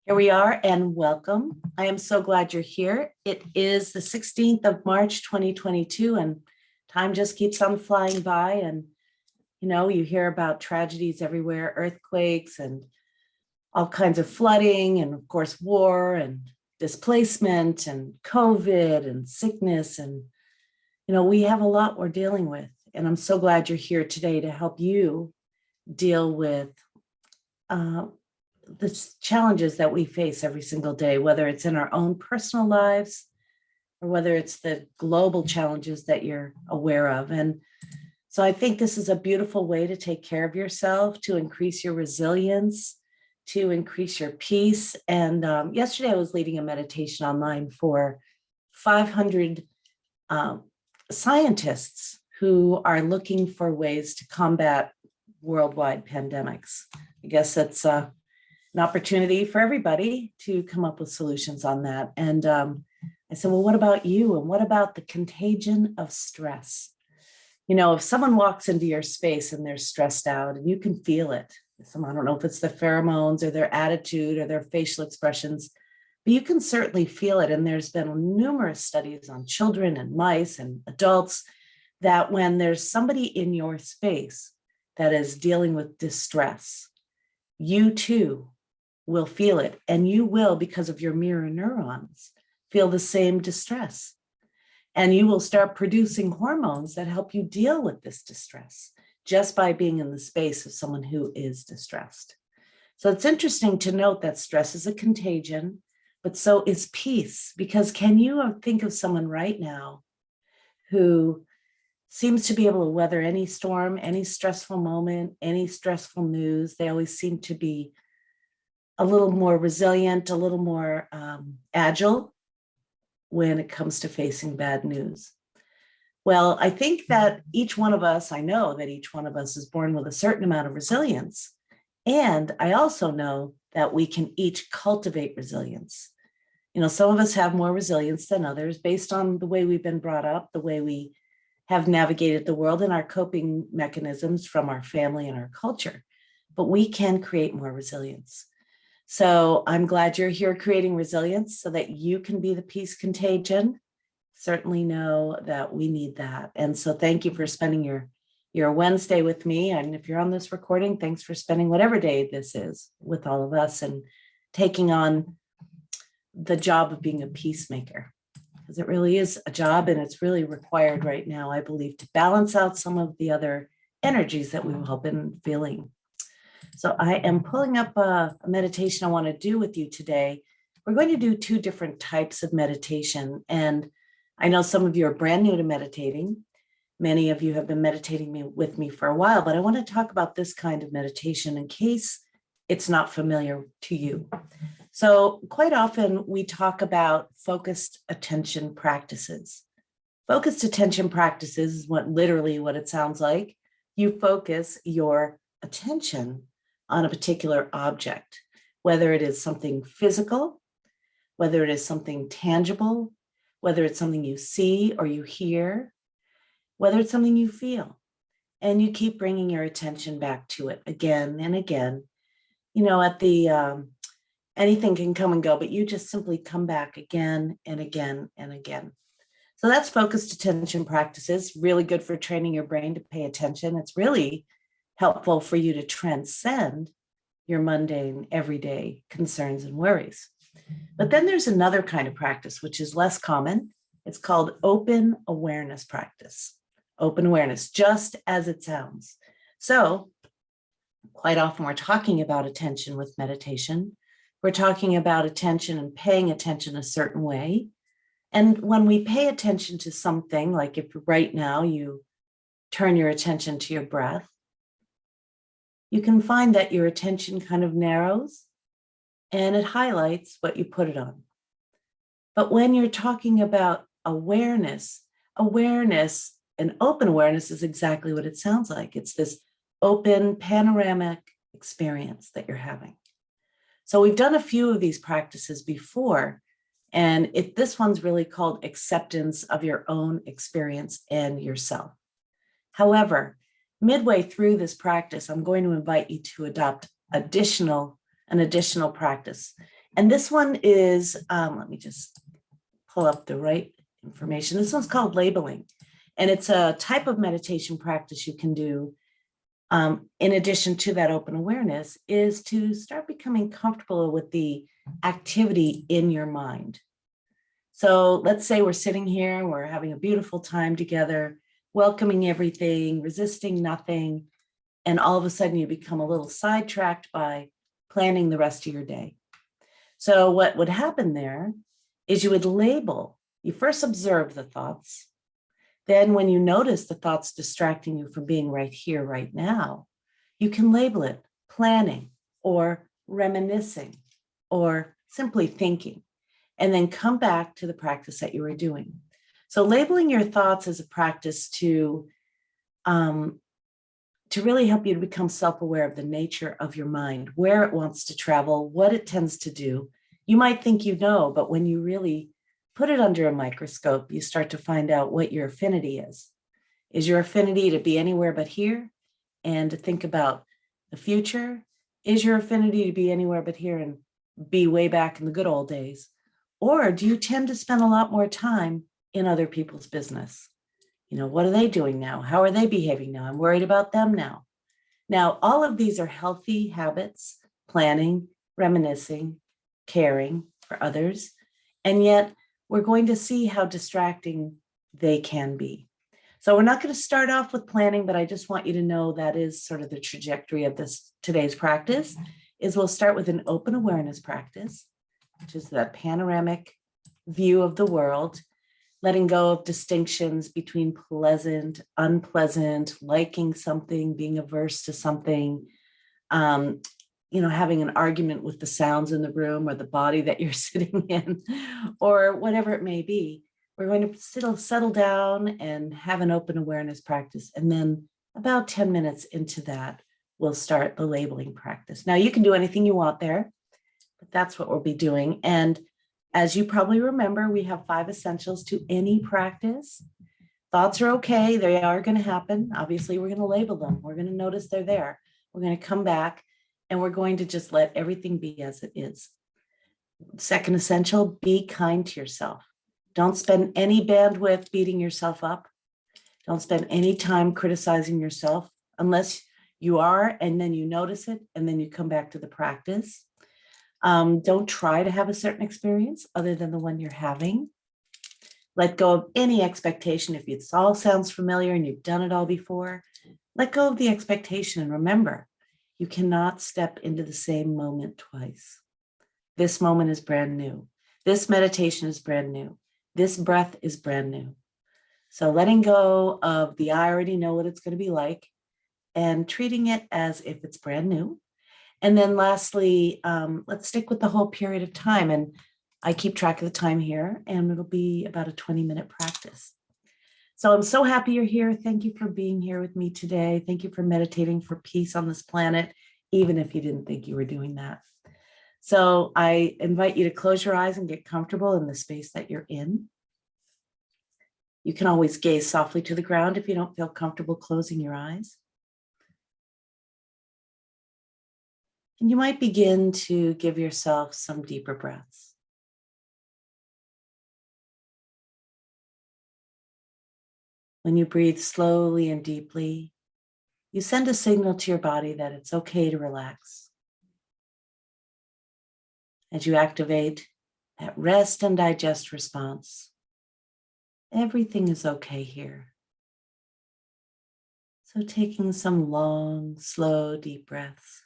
Here we are and welcome. I am so glad you're here. It is the 16th of March, 2022, and time just keeps on flying by. And, you hear about tragedies everywhere, earthquakes and all kinds of flooding, and of course, war and displacement and COVID and sickness. And, we have a lot we're dealing with. And I'm so glad you're here today to help you deal with the challenges that we face every single day, whether it's in our own personal lives or whether it's the global challenges that you're aware of. And so I think this is a beautiful way to take care of yourself, to increase your resilience, to increase your peace. And yesterday I was leading a meditation online for 500 scientists who are looking for ways to combat worldwide pandemics. I guess that's an opportunity for everybody to come up with solutions on that. And I said, well, what about you? And what about the contagion of stress? If someone walks into your space and they're stressed out and you can feel it, I don't know if it's the pheromones or their attitude or their facial expressions, but you can certainly feel it. And there's been numerous studies on children and mice and adults that when there's somebody in your space that is dealing with distress, you too will feel it. And you will, because of your mirror neurons, feel the same distress. And you will start producing hormones that help you deal with this distress just by being in the space of someone who is distressed. So it's interesting to note that stress is a contagion, but so is peace. Because can you think of someone right now who seems to be able to weather any storm, any stressful moment, any stressful news? They always seem to be a little more resilient, a little more agile when it comes to facing bad news. Well, I think that each one of us, I know that each one of us is born with a certain amount of resilience. And I also know that we can each cultivate resilience. Some of us have more resilience than others based on the way we've been brought up, the way we have navigated the world and our coping mechanisms from our family and our culture. But we can create more resilience. So I'm glad you're here creating resilience so that you can be the peace contagion. Certainly know that we need that. And so thank you for spending your Wednesday with me. And if you're on this recording, thanks for spending whatever day this is with all of us and taking on the job of being a peacemaker. Because it really is a job, and it's really required right now, I believe, to balance out some of the other energies that we've all been feeling. So I am pulling up a meditation I want to do with you today. We're going to do two different types of meditation. And I know some of you are brand new to meditating. Many of you have been meditating with me for a while, but I want to talk about this kind of meditation in case it's not familiar to you. So quite often we talk about focused attention practices. Focused attention practices is literally what it sounds like. You focus your attention on a particular object, whether it is something physical, whether it is something tangible, whether it's something you see or you hear, whether it's something you feel. And you keep bringing your attention back to it again and again. Anything can come and go, but you just simply come back again and again and again. So that's focused attention practices, really good for training your brain to pay attention. It's really helpful for you to transcend your mundane, everyday concerns and worries. But then there's another kind of practice, which is less common. It's called open awareness practice. Open awareness, just as it sounds. So quite often we're talking about attention with meditation. We're talking about attention and paying attention a certain way. And when we pay attention to something, like if right now you turn your attention to your breath, you can find that your attention kind of narrows and it highlights what you put it on. But when you're talking about awareness and open awareness is exactly what it sounds like. It's this open panoramic experience that you're having. So we've done a few of these practices before, and this one's really called acceptance of your own experience and yourself. However, midway through this practice, I'm going to invite you to adopt an additional practice. And this one is, let me just pull up the right information. This one's called labeling. And it's a type of meditation practice you can do in addition to that open awareness, is to start becoming comfortable with the activity in your mind. So let's say we're sitting here, we're having a beautiful time together, welcoming everything, resisting nothing, and all of a sudden you become a little sidetracked by planning the rest of your day. So what would happen there is you would label, you first observe the thoughts. Then when you notice the thoughts distracting you from being right here, right now, you can label it planning or reminiscing or simply thinking, and then come back to the practice that you were doing. So labeling your thoughts is a practice to really help you to become self-aware of the nature of your mind, where it wants to travel, what it tends to do. You might think you know, but when you really put it under a microscope, you start to find out what your affinity is. Is your affinity to be anywhere but here and to think about the future? Is your affinity to be anywhere but here and be way back in the good old days? Or do you tend to spend a lot more time in other people's business? You know, what are they doing now? How are they behaving now? I'm worried about them now. Now, all of these are healthy habits: planning, reminiscing, caring for others. And yet we're going to see how distracting they can be. So we're not going to start off with planning, but I just want you to know that is sort of the trajectory of this today's practice. Is we'll start with an open awareness practice, which is that panoramic view of the world, letting go of distinctions between pleasant, unpleasant, liking something, being averse to something, having an argument with the sounds in the room or the body that you're sitting in, or whatever it may be. We're going to settle down and have an open awareness practice. And then about 10 minutes into that, we'll start the labeling practice. Now, you can do anything you want there, but that's what we'll be doing. And as you probably remember, we have 5 essentials to any practice. Thoughts are okay. They are going to happen. Obviously, we're going to label them. We're going to notice they're there. We're going to come back and we're going to just let everything be as it is. Second essential, be kind to yourself. Don't spend any bandwidth beating yourself up. Don't spend any time criticizing yourself unless you are, and then you notice it, and then you come back to the practice. Don't try to have a certain experience other than the one you're having. Let go of any expectation. If it all sounds familiar and you've done it all before, let go of the expectation. And remember, you cannot step into the same moment twice. This moment is brand new. This meditation is brand new. This breath is brand new. So letting go of the I already know what it's going to be like and treating it as if it's brand new. And then lastly, let's stick with the whole period of time. And I keep track of the time here, and it'll be about a 20-minute practice. So I'm so happy you're here. Thank you for being here with me today. Thank you for meditating for peace on this planet, even if you didn't think you were doing that. So I invite you to close your eyes and get comfortable in the space that you're in. You can always gaze softly to the ground if you don't feel comfortable closing your eyes. And you might begin to give yourself some deeper breaths. When you breathe slowly and deeply, you send a signal to your body that it's okay to relax. As you activate that rest and digest response, everything is okay here. So taking some long, slow, deep breaths.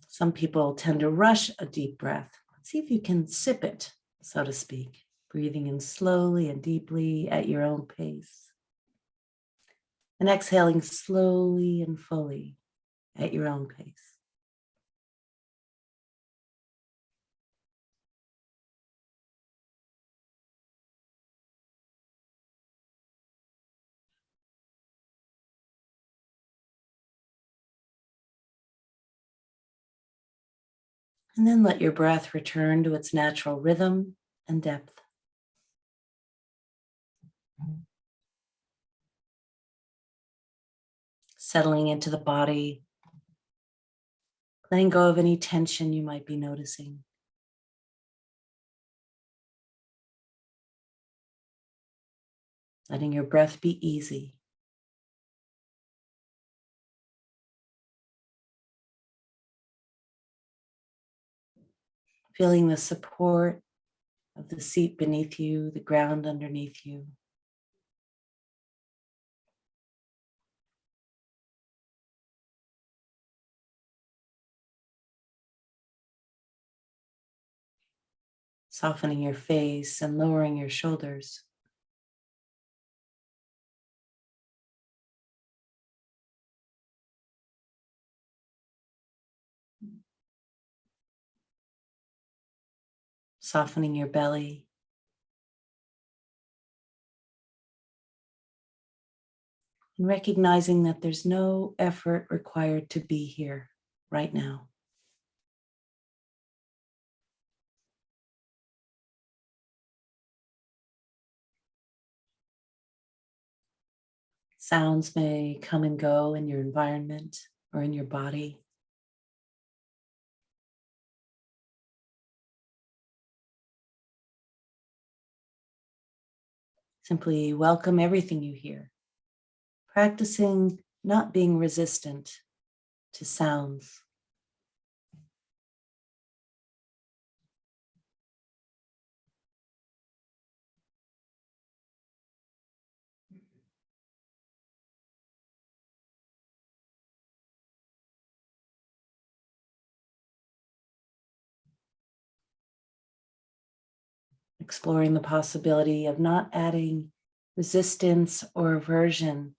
Some people tend to rush a deep breath. See if you can sip it, so to speak, breathing in slowly and deeply at your own pace. And exhaling slowly and fully at your own pace. And then let your breath return to its natural rhythm and depth. Settling into the body, letting go of any tension you might be noticing. Letting your breath be easy. Feeling the support of the seat beneath you, the ground underneath you. Softening your face and lowering your shoulders. Softening your belly. And recognizing that there's no effort required to be here right now. Sounds may come and go in your environment or in your body. Simply welcome everything you hear, practicing not being resistant to sounds. Exploring the possibility of not adding resistance or aversion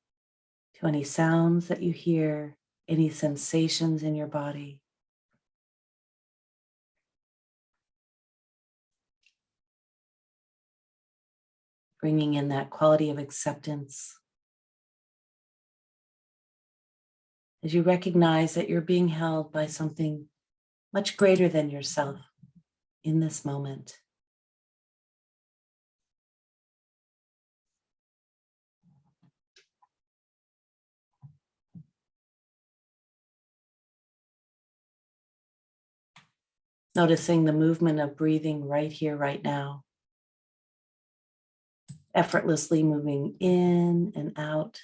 to any sounds that you hear, any sensations in your body. Bringing in that quality of acceptance as you recognize that you're being held by something much greater than yourself in this moment. Noticing the movement of breathing right here, right now. Effortlessly moving in and out.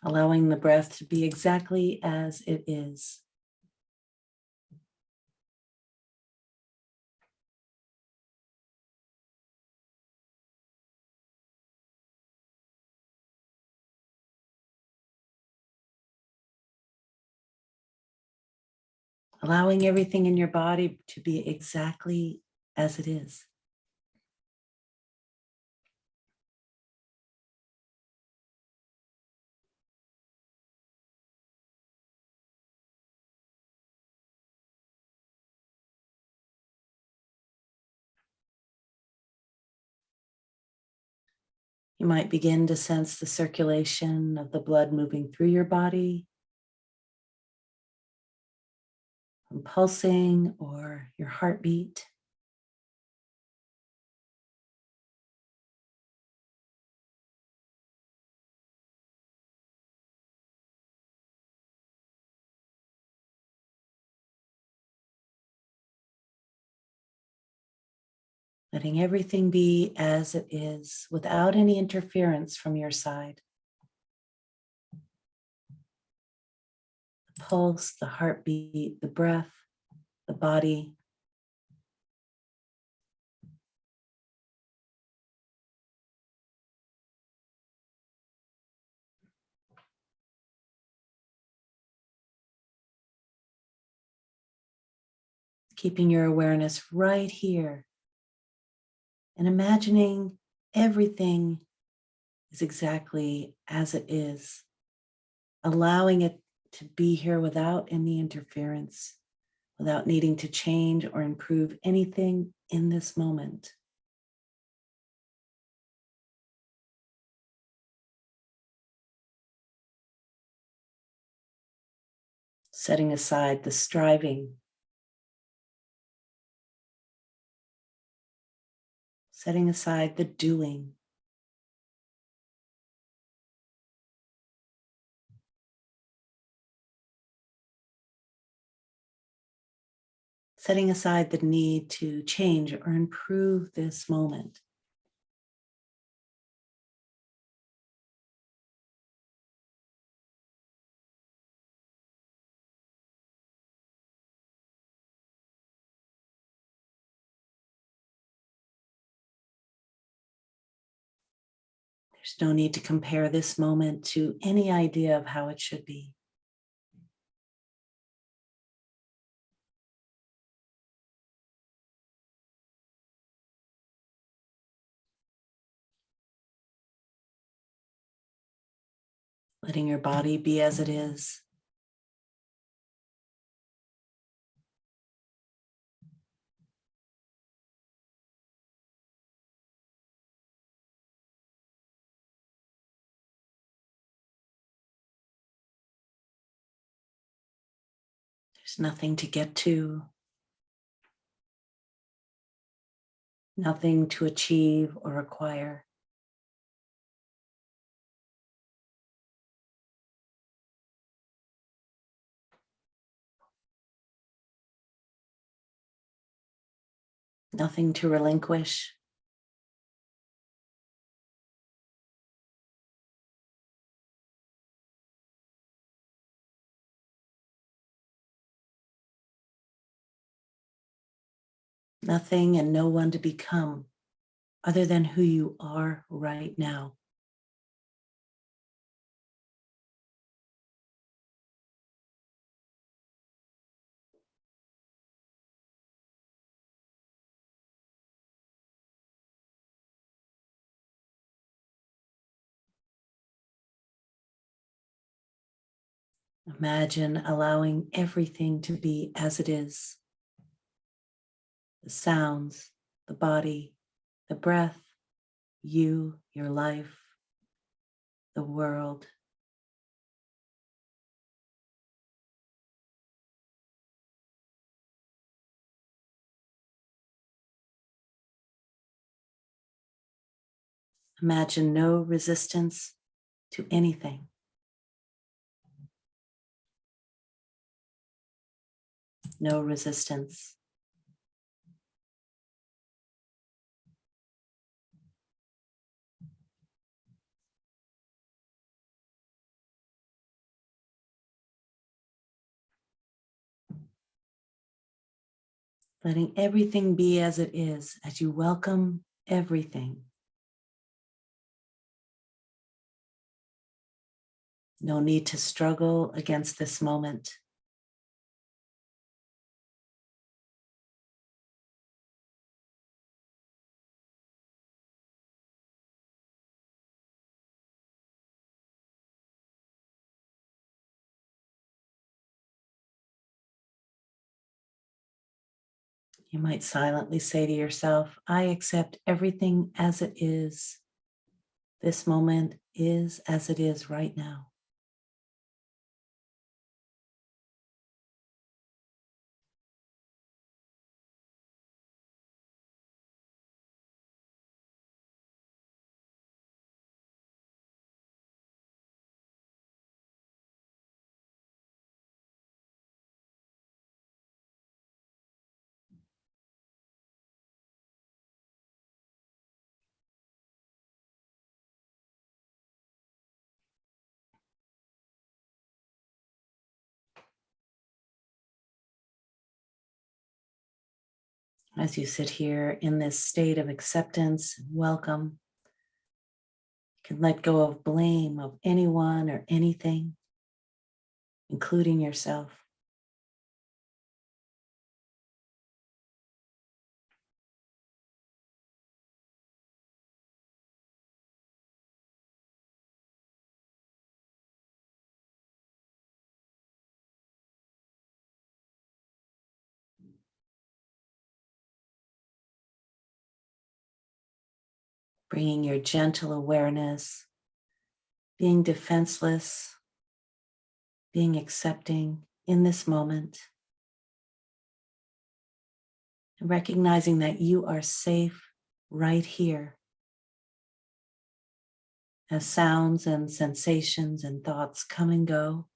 Allowing the breath to be exactly as it is. Allowing everything in your body to be exactly as it is. You might begin to sense the circulation of the blood moving through your body, pulsing or your heartbeat. Letting everything be as it is without any interference from your side. The pulse, the heartbeat, the breath, the body. Keeping your awareness right here and imagining everything is exactly as it is, allowing it to be here without any interference, without needing to change or improve anything in this moment. Setting aside the striving, setting aside the doing. Setting aside the need to change or improve this moment. There's no need to compare this moment to any idea of how it should be. Letting your body be as it is. There's nothing to get to, nothing to achieve or acquire. Nothing to relinquish. Nothing and no one to become other than who you are right now. Imagine allowing everything to be as it is. The sounds, the body, the breath, you, your life, the world. Imagine no resistance to anything. No resistance. Letting everything be as it is as you welcome everything. No need to struggle against this moment. You might silently say to yourself, I accept everything as it is. This moment is as it is right now. As you sit here in this state of acceptance and welcome, you can let go of blame of anyone or anything, including yourself. Bringing your gentle awareness, being defenseless, being accepting in this moment, and recognizing that you are safe right here, as sounds and sensations and thoughts come and go.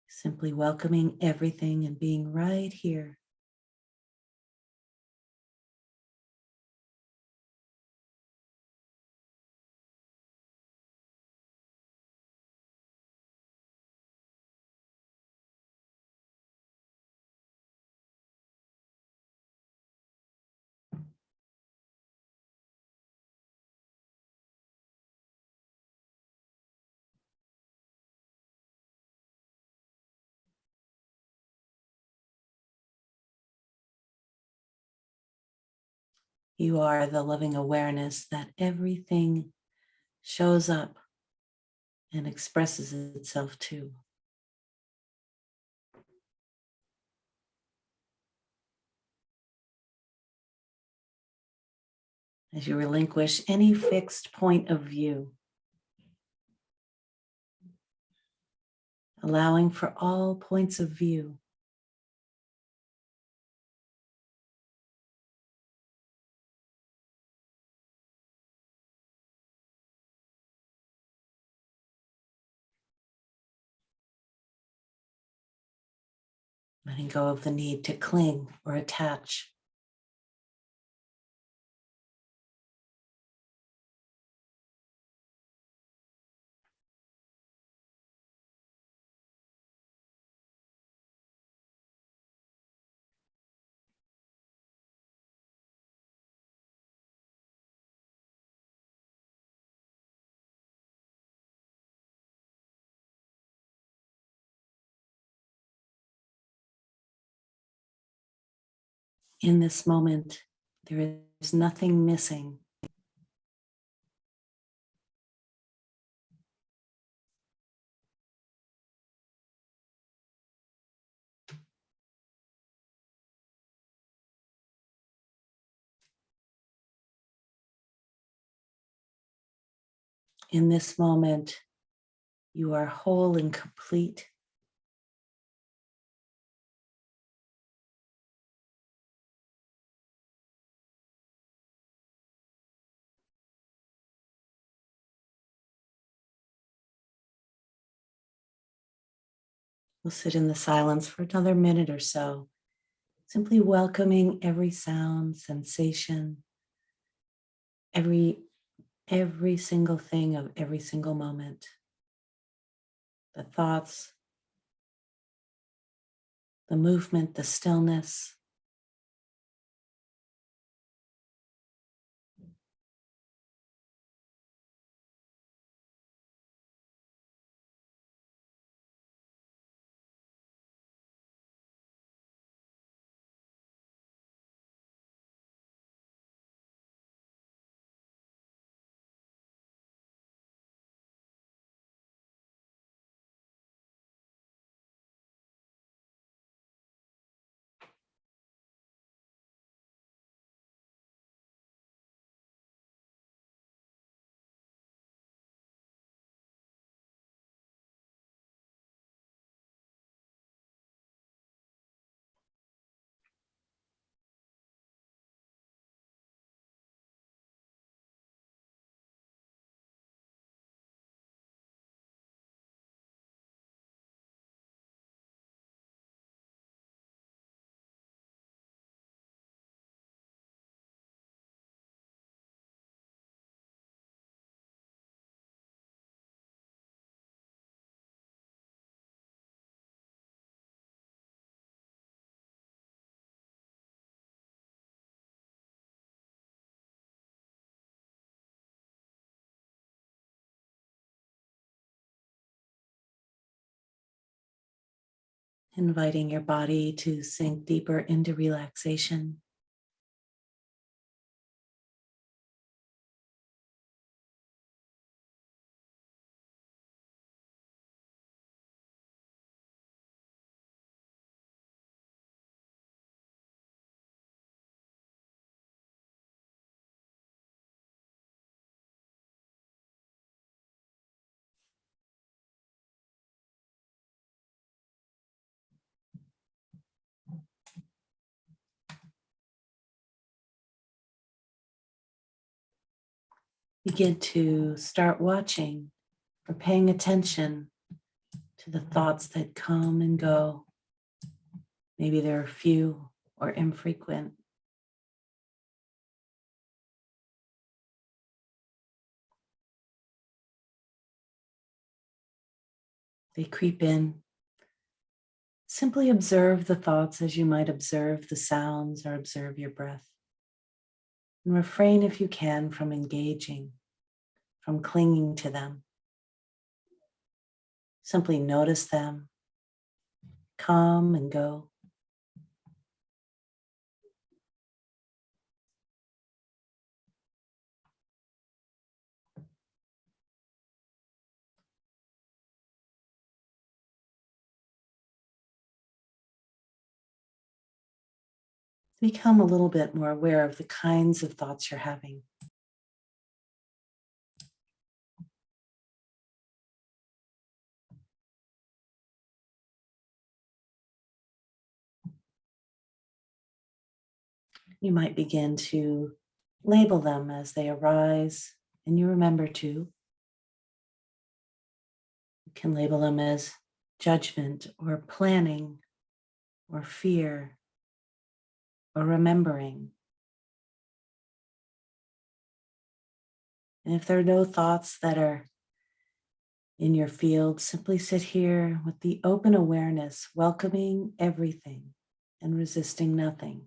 Simply welcoming everything and being right here. You are the loving awareness that everything shows up and expresses itself to. As you relinquish any fixed point of view, allowing for all points of view. Letting go of the need to cling or attach. In this moment, there is nothing missing. In this moment, you are whole and complete. We'll sit in the silence for another minute or so, simply welcoming every sound, sensation, every single thing of every single moment. The thoughts, the movement, the stillness. Inviting your body to sink deeper into relaxation. begin to start watching or paying attention to the thoughts that come and go. Maybe they're few or infrequent. They creep in. Simply observe the thoughts as you might observe the sounds or observe your breath. And refrain, if you can, from engaging, from clinging to them. Simply notice them, come and go. Become a little bit more aware of the kinds of thoughts you're having. You might begin to label them as they arise, and you remember to. You can label them as judgment or planning or fear or remembering. And if there are no thoughts that are in your field, simply sit here with the open awareness, welcoming everything and resisting nothing.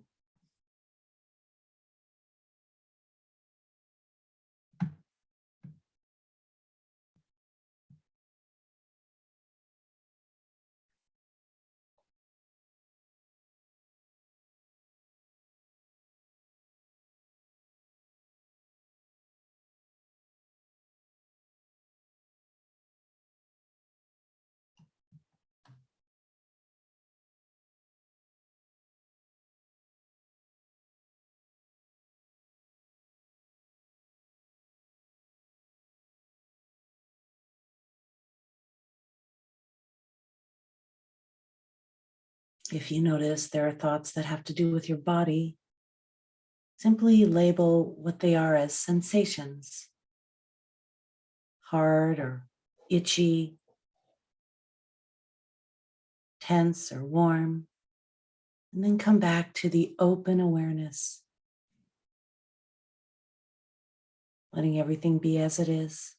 If you notice there are thoughts that have to do with your body, simply label what they are as sensations, hard or itchy, tense or warm, and then come back to the open awareness, letting everything be as it is.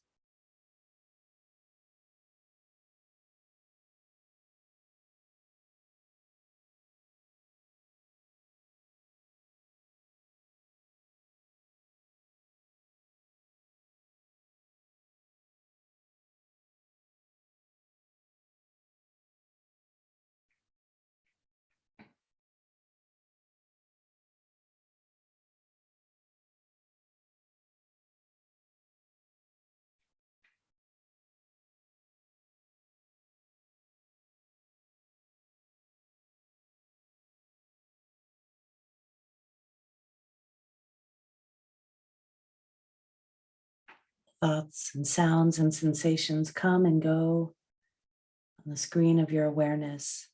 Thoughts and sounds and sensations come and go on the screen of your awareness.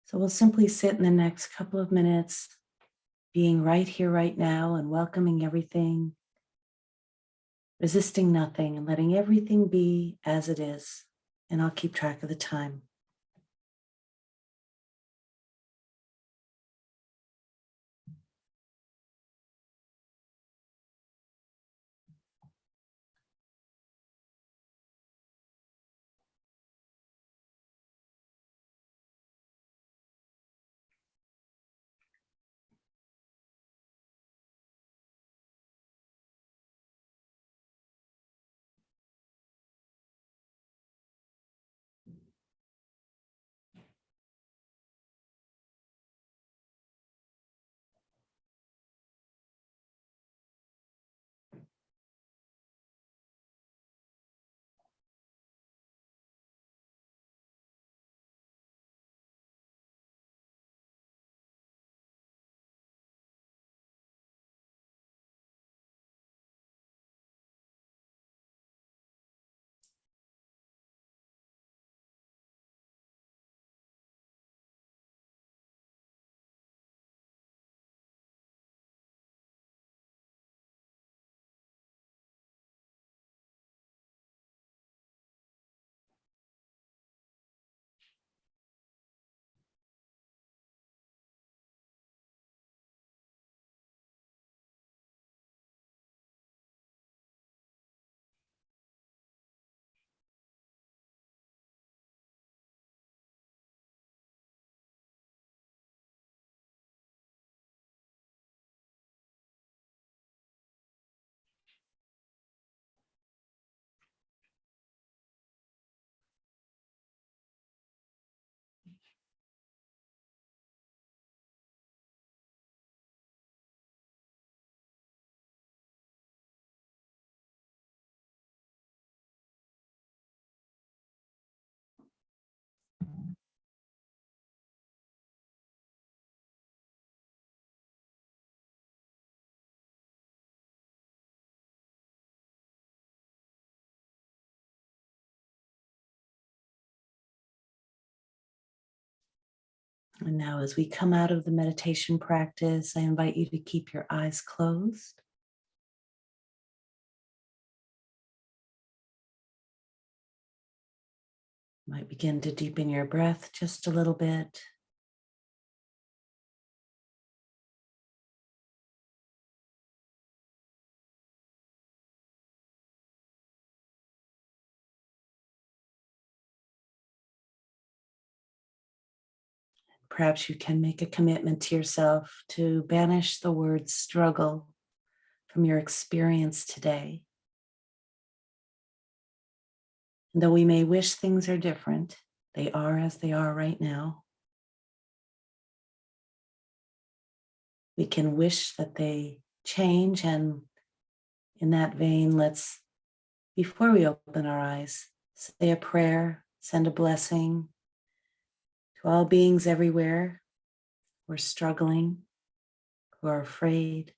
So we'll simply sit in the next couple of minutes, being right here, right now, and welcoming everything, resisting nothing, and letting everything be as it is. And I'll keep track of the time. And now as we come out of the meditation practice, I invite you to keep your eyes closed. You might begin to deepen your breath just a little bit. Perhaps you can make a commitment to yourself to banish the word struggle from your experience today. And though we may wish things are different, they are as they are right now. We can wish that they change, and in that vein, let's, before we open our eyes, say a prayer, send a blessing to all beings everywhere who are struggling, who are afraid,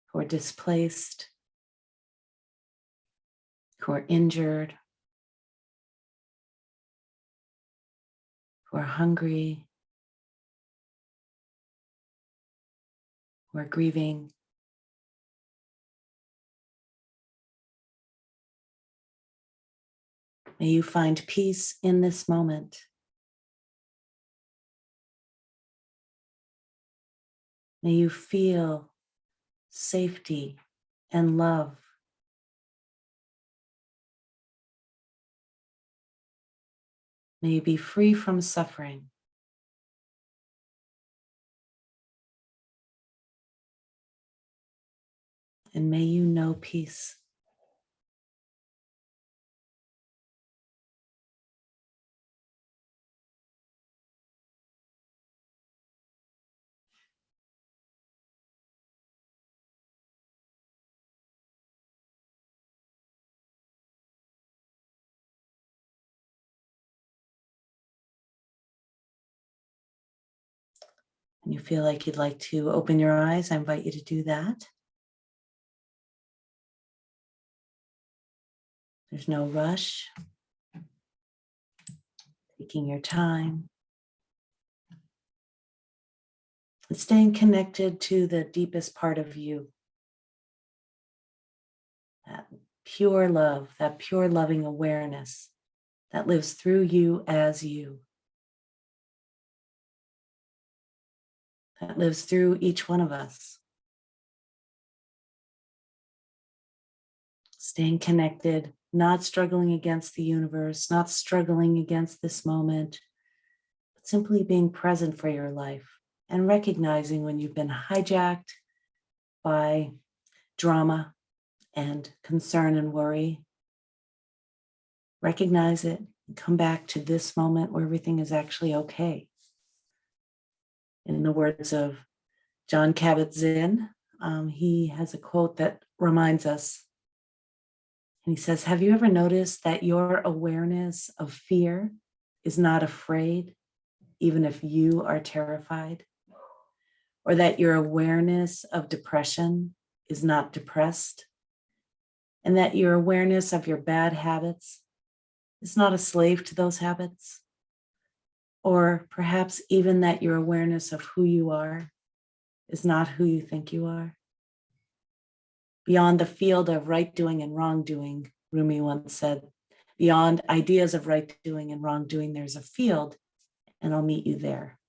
who are displaced, who are injured, who are hungry, who are grieving. May you find peace in this moment. May you feel safety and love. May you be free from suffering. And may you know peace. And you feel like you'd like to open your eyes, I invite you to do that. There's no rush. Taking your time. And staying connected to the deepest part of you. That pure love, that pure loving awareness that lives through you as you. That lives through each one of us. Staying connected, not struggling against the universe, not struggling against this moment, but simply being present for your life and recognizing when you've been hijacked by drama and concern and worry. Recognize it and come back to this moment where everything is actually okay. In the words of John Kabat-Zinn, he has a quote that reminds us. And he says, have you ever noticed that your awareness of fear is not afraid, even if you are terrified? Or that your awareness of depression is not depressed? And that your awareness of your bad habits is not a slave to those habits? Or perhaps even that your awareness of who you are is not who you think you are? Beyond the field of right doing and wrongdoing, Rumi once said, beyond ideas of right doing and wrongdoing, there's a field, and I'll meet you there.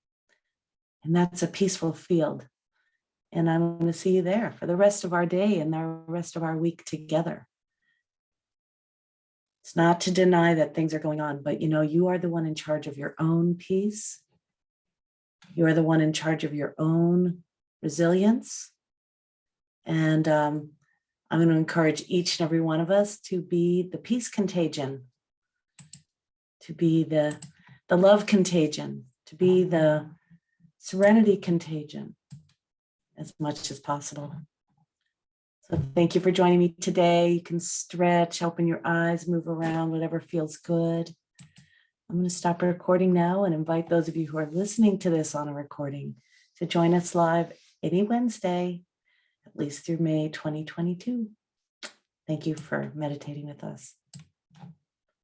And that's a peaceful field. And I'm going to see you there for the rest of our day and the rest of our week together. It's not to deny that things are going on, but you are the one in charge of your own peace. You are the one in charge of your own resilience. And I'm going to encourage each and every one of us to be the peace contagion, to be the love contagion, to be the serenity contagion as much as possible. So thank you for joining me today. You can stretch, open your eyes, move around, whatever feels good. I'm going to stop recording now and invite those of you who are listening to this on a recording to join us live any Wednesday, at least through May 2022. Thank you for meditating with us.